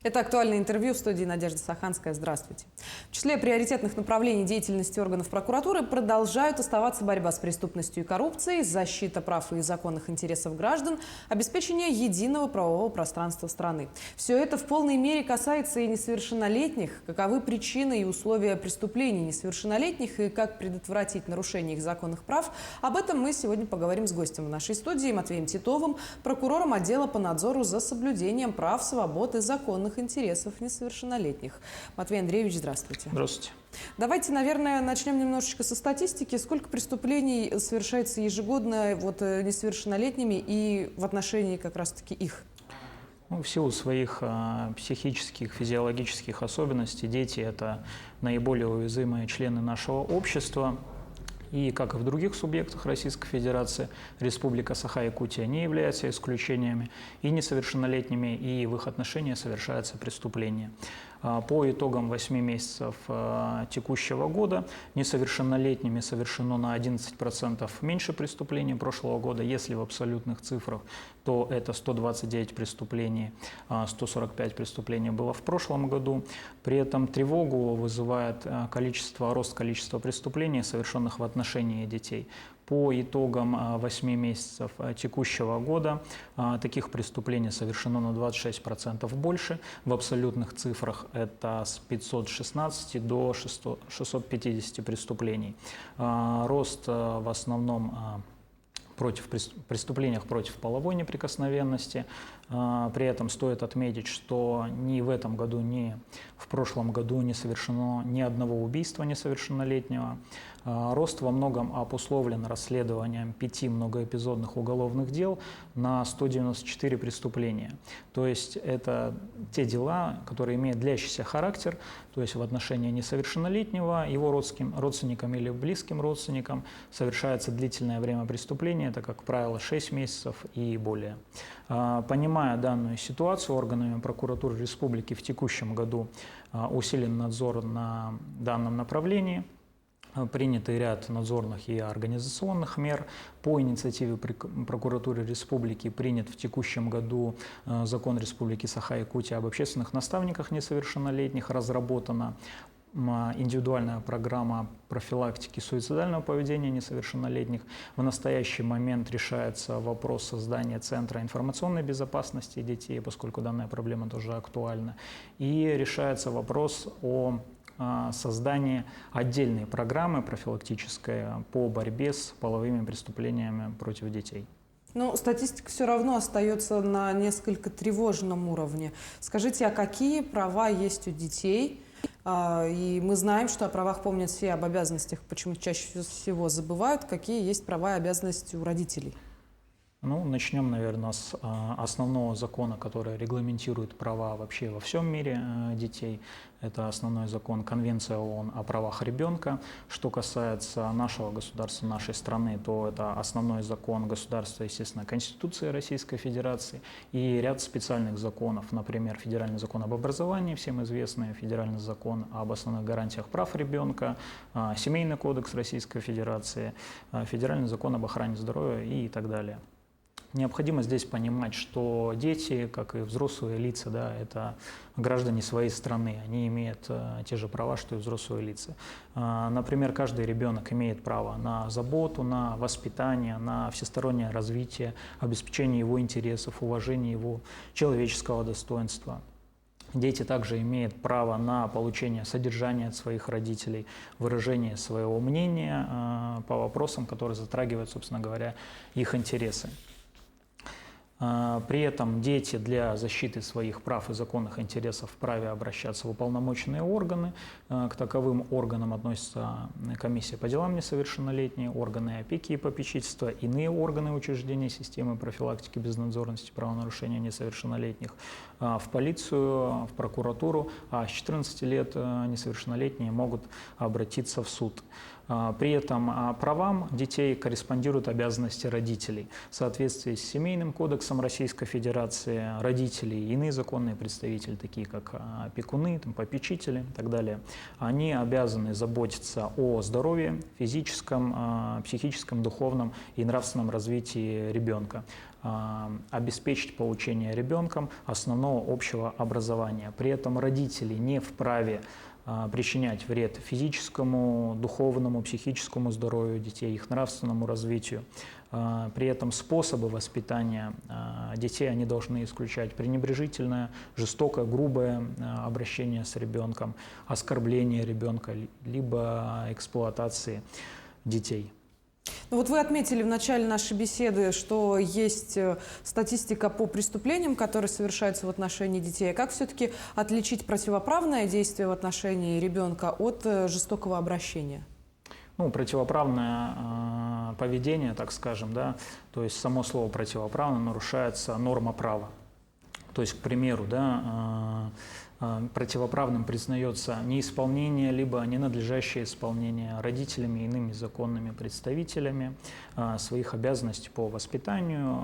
Это актуальное интервью в студии Надежда Саханская. Здравствуйте. В числе приоритетных направлений деятельности органов прокуратуры продолжают оставаться борьба с преступностью и коррупцией, защита прав и законных интересов граждан, обеспечение единого правового пространства страны. Все это в полной мере касается и несовершеннолетних. Каковы причины и условия преступлений несовершеннолетних и как предотвратить нарушение их законных прав? Об этом мы сегодня поговорим с гостем в нашей студии Матвеем Титовым, прокурором отдела по надзору за соблюдением прав, свобод и законных интересов несовершеннолетних. Матвей Андреевич, здравствуйте. Здравствуйте. Давайте, наверное, начнем немножечко со статистики. Сколько преступлений совершается ежегодно несовершеннолетними и в отношении как раз-таки их? В силу своих психических, физиологических особенностей дети – это наиболее уязвимые члены нашего общества. И, как и в других субъектах Российской Федерации, Республика Саха-Якутия не является исключениями и несовершеннолетними, и в их отношении совершаются преступления. По итогам 8 месяцев текущего года несовершеннолетними совершено на 11% меньше преступлений прошлого года. Если в абсолютных цифрах, то это 129 преступлений, 145 преступлений было в прошлом году. При этом тревогу вызывает рост количества преступлений, совершенных в отношении детей. По итогам 8 месяцев текущего года таких преступлений совершено на 26% больше. В абсолютных цифрах это с 516 до 650 преступлений. Рост в основном преступлениях против половой неприкосновенности. При этом стоит отметить, что ни в этом году, ни в прошлом году не совершено ни одного убийства несовершеннолетнего. Рост во многом обусловлен расследованием 5 многоэпизодных уголовных дел на 194 преступления. То есть это те дела, которые имеют длящийся характер, то есть в отношении несовершеннолетнего, его родственникам или близким родственникам совершается длительное время преступления, это, как правило, 6 месяцев и более. Понимая данную ситуацию, органами прокуратуры республики в текущем году усилен надзор на данном направлении. Принятый ряд надзорных и организационных мер. По инициативе прокуратуры республики принят в текущем году закон Республики Саха-Якутия об общественных наставниках несовершеннолетних, разработана индивидуальная программа профилактики суицидального поведения несовершеннолетних. В настоящий момент решается вопрос создания Центра информационной безопасности детей, поскольку данная проблема тоже актуальна. И решается вопрос о создании отдельной программы профилактической по борьбе с половыми преступлениями против детей. Но статистика все равно остается на несколько тревожном уровне. Скажите, а какие права есть у детей? И мы знаем, что о правах помнят все, об обязанностях почему-то чаще всего забывают. Какие есть права и обязанности у родителей? Начнем, наверное, с основного закона, который регламентирует права вообще во всем мире детей. Это основной закон Конвенция ООН о правах ребенка. Что касается нашего государства, нашей страны, то это основной закон государства, естественно, Конституция Российской Федерации и ряд специальных законов, например, Федеральный закон об образовании, всем известный, Федеральный закон об основных гарантиях прав ребенка, Семейный кодекс Российской Федерации, Федеральный закон об охране здоровья и так далее. Необходимо здесь понимать, что дети, как и взрослые лица, это граждане своей страны, они имеют те же права, что и взрослые лица. Например, каждый ребенок имеет право на заботу, на воспитание, на всестороннее развитие, обеспечение его интересов, уважение его человеческого достоинства. Дети также имеют право на получение содержания от своих родителей, выражение своего мнения по вопросам, которые затрагивают, собственно говоря, их интересы. При этом дети для защиты своих прав и законных интересов вправе обращаться в уполномоченные органы. К таковым органам относятся комиссия по делам несовершеннолетних, органы опеки и попечительства, иные органы учреждений системы профилактики безнадзорности правонарушения несовершеннолетних, в полицию, в прокуратуру, а с 14 лет несовершеннолетние могут обратиться в суд. При этом правам детей корреспондируют обязанности родителей. В соответствии с Семейным кодексом Российской Федерации родители и иные законные представители, такие как опекуны, попечители и так далее, они обязаны заботиться о здоровье, физическом, психическом, духовном и нравственном развитии ребенка, обеспечить получение ребенком основного общего образования. При этом родители не вправе причинять вред физическому, духовному, психическому здоровью детей, их нравственному развитию. При этом способы воспитания детей они должны исключать пренебрежительное, жестокое, грубое обращение с ребенком, оскорбление ребенка, либо эксплуатации детей. Ну вот вы отметили в начале нашей беседы, что есть статистика по преступлениям, которые совершаются в отношении детей. Как все-таки отличить противоправное действие в отношении ребенка от жестокого обращения? Ну, противоправное поведение, так скажем, да, то есть само слово противоправно нарушается норма права. То есть, к примеру, да, противоправным признается неисполнение, либо ненадлежащее исполнение родителями и иными законными представителями своих обязанностей по воспитанию,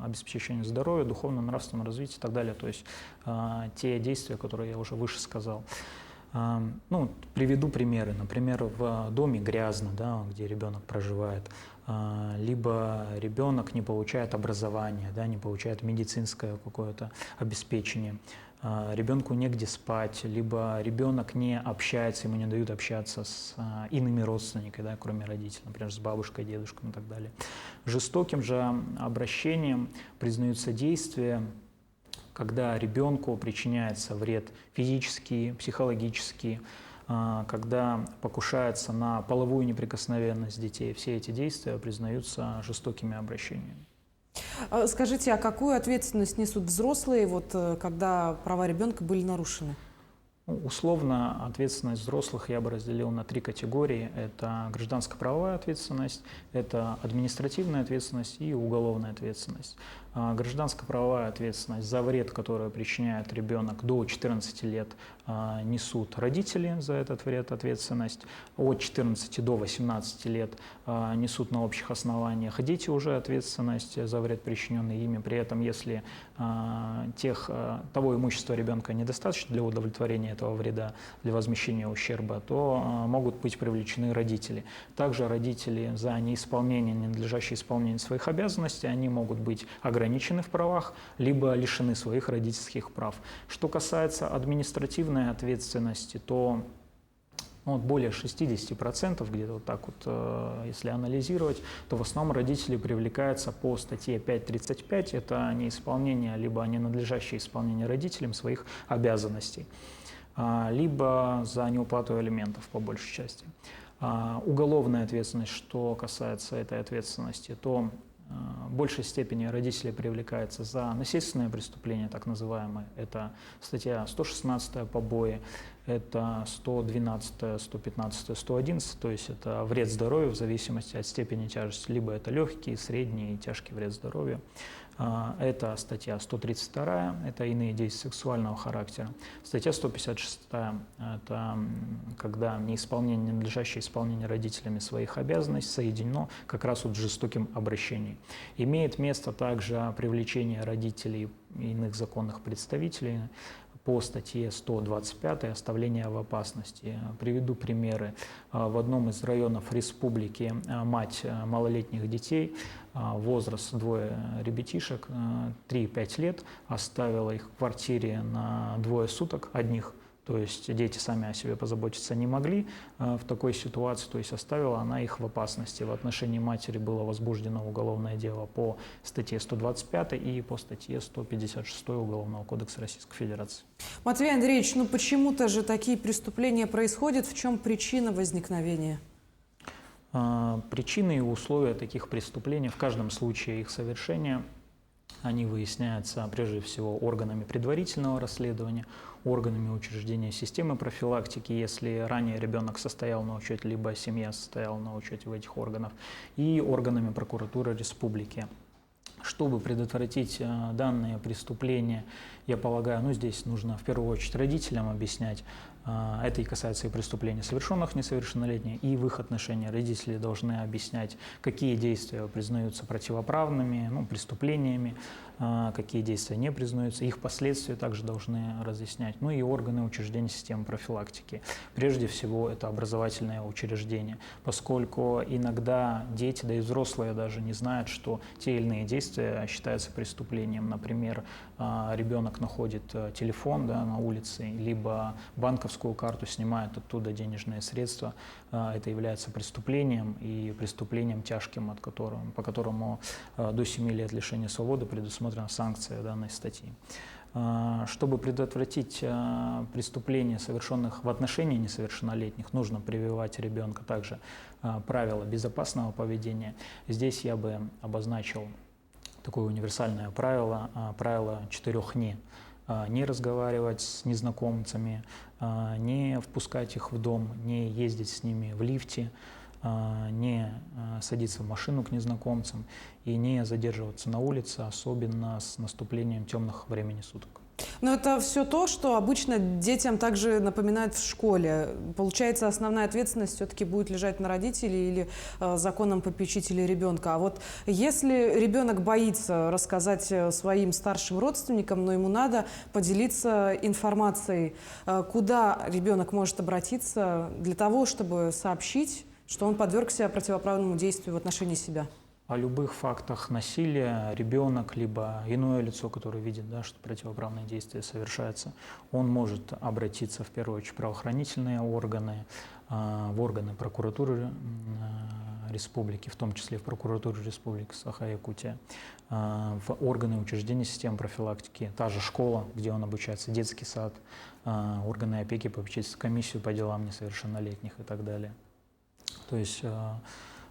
обеспечению здоровья, духовно-нравственному развитию и так далее. То есть те действия, которые я уже выше сказал. Ну, приведу примеры. Например, в доме грязно, да, где ребенок проживает, либо ребенок не получает образование, да, не получает медицинское какое-то обеспечение, ребенку негде спать, либо ребенок не общается, ему не дают общаться с иными родственниками, да, кроме родителей, например, с бабушкой, дедушкой и так далее. Жестоким же обращением признаются действия, когда ребенку причиняется вред физический, психологический, когда покушается на половую неприкосновенность детей. Все эти действия признаются жестокими обращениями. Скажите, а какую ответственность несут взрослые, вот, когда права ребенка были нарушены? Условно ответственность взрослых я бы разделил на 3 категории. Это гражданско-правовая ответственность, это административная ответственность и уголовная ответственность. Гражданско-правовая ответственность за вред, который причиняет ребенок до 14 лет, несут родители за этот вред ответственность. От 14 до 18 лет несут на общих основаниях дети уже ответственность за вред, причиненный ими. При этом, если того имущества ребенка недостаточно для удовлетворения этого вреда, для возмещения ущерба, то могут быть привлечены родители. Также родители за неисполнение, ненадлежащее исполнение своих обязанностей, они могут быть ограничены в правах, либо лишены своих родительских прав. Что касается административной ответственности, то более 60%, где-то вот так вот, если анализировать, то в основном родители привлекаются по статье 5.35, это неисполнение, либо ненадлежащее исполнение родителям своих обязанностей, либо за неуплату алиментов по большей части. Уголовная ответственность, что касается этой ответственности, то в большей степени родители привлекаются за насильственное преступление, так называемое. Это статья 116 побои, это 112, 115, 111, то есть это вред здоровью в зависимости от степени тяжести, либо это легкий, средний и тяжкий вред здоровью. Это статья 132, это иные действия сексуального характера. Статья 156, это когда ненадлежащее исполнение родителями своих обязанностей соединено как раз вот с жестоким обращением. Имеет место также привлечение родителей и иных законных представителей по статье 125 «Оставление в опасности». Приведу примеры. В одном из районов республики мать малолетних детей, возраст 2 ребятишек, 3-5 лет, оставила их в квартире на 2 суток одних. То есть дети сами о себе позаботиться не могли в такой ситуации, то есть оставила она их в опасности. В отношении матери было возбуждено уголовное дело по статье 125 и по статье 156 Уголовного кодекса Российской Федерации. Матвей Андреевич, ну почему-то же такие преступления происходят. В чем причина возникновения? Причины и условия таких преступлений, в каждом случае их совершения, они выясняются прежде всего органами предварительного расследования, органами учреждения системы профилактики, если ранее ребенок состоял на учете, либо семья состояла на учете в этих органах, и органами прокуратуры республики. Чтобы предотвратить данные преступления я полагаю, ну, здесь нужно в первую очередь родителям объяснять. Это и касается и преступлений, совершенных несовершеннолетними, и в их отношении родители должны объяснять, какие действия признаются противоправными, ну, преступлениями, какие действия не признаются, их последствия также должны разъяснять, ну и органы учреждений системы профилактики. Прежде всего, это образовательное учреждение, поскольку иногда дети, да и взрослые даже не знают, что те или иные действия считаются преступлением. Например, ребенок находит телефон, да, на улице, либо банковскую карту, снимает оттуда денежные средства. Это является преступлением, и преступлением тяжким, по которому до 7 лет лишения свободы предусмотрена санкция данной статьи. Чтобы предотвратить преступления, совершенных в отношении несовершеннолетних, нужно прививать ребенка также правила безопасного поведения. Здесь я бы обозначил такое универсальное правило, правило 4 «не». Не разговаривать с незнакомцами, не впускать их в дом, не ездить с ними в лифте, не садиться в машину к незнакомцам и не задерживаться на улице, особенно с наступлением темных времени суток. Но это все то, что обычно детям также напоминают в школе. Получается, основная ответственность все-таки будет лежать на родителей или законном попечителе ребенка. А вот если ребенок боится рассказать своим старшим родственникам, но ему надо поделиться информацией, куда ребенок может обратиться для того, чтобы сообщить, что он подвергся противоправному действию в отношении себя? О любых фактах насилия ребенок, либо иное лицо, которое видит, да, что противоправные действия совершаются, он может обратиться в первую очередь в правоохранительные органы, в органы прокуратуры республики, в том числе в прокуратуру республики Саха-Якутия, в органы учреждений системы профилактики, та же школа, где он обучается, детский сад, органы опеки, попечительскую комиссию по делам несовершеннолетних и так далее. То есть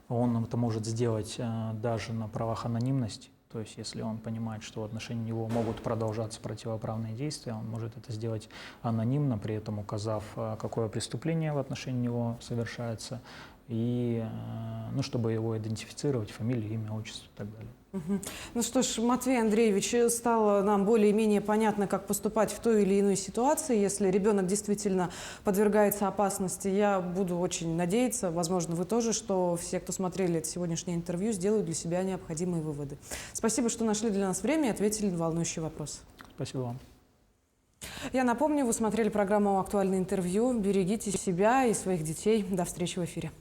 он это может сделать даже на правах анонимности, то есть если он понимает, что в отношении него могут продолжаться противоправные действия, он может это сделать анонимно, при этом указав, какое преступление в отношении него совершается, и ну, чтобы его идентифицировать, фамилию, имя, отчество и так далее. Ну что ж, Матвей Андреевич, стало нам более-менее понятно, как поступать в той или иной ситуации, если ребенок действительно подвергается опасности. Я буду очень надеяться, возможно, вы тоже, что все, кто смотрели это сегодняшнее интервью, сделают для себя необходимые выводы. Спасибо, что нашли для нас время и ответили на волнующий вопрос. Спасибо вам. Я напомню, вы смотрели программу «Актуальное интервью». Берегите себя и своих детей. До встречи в эфире.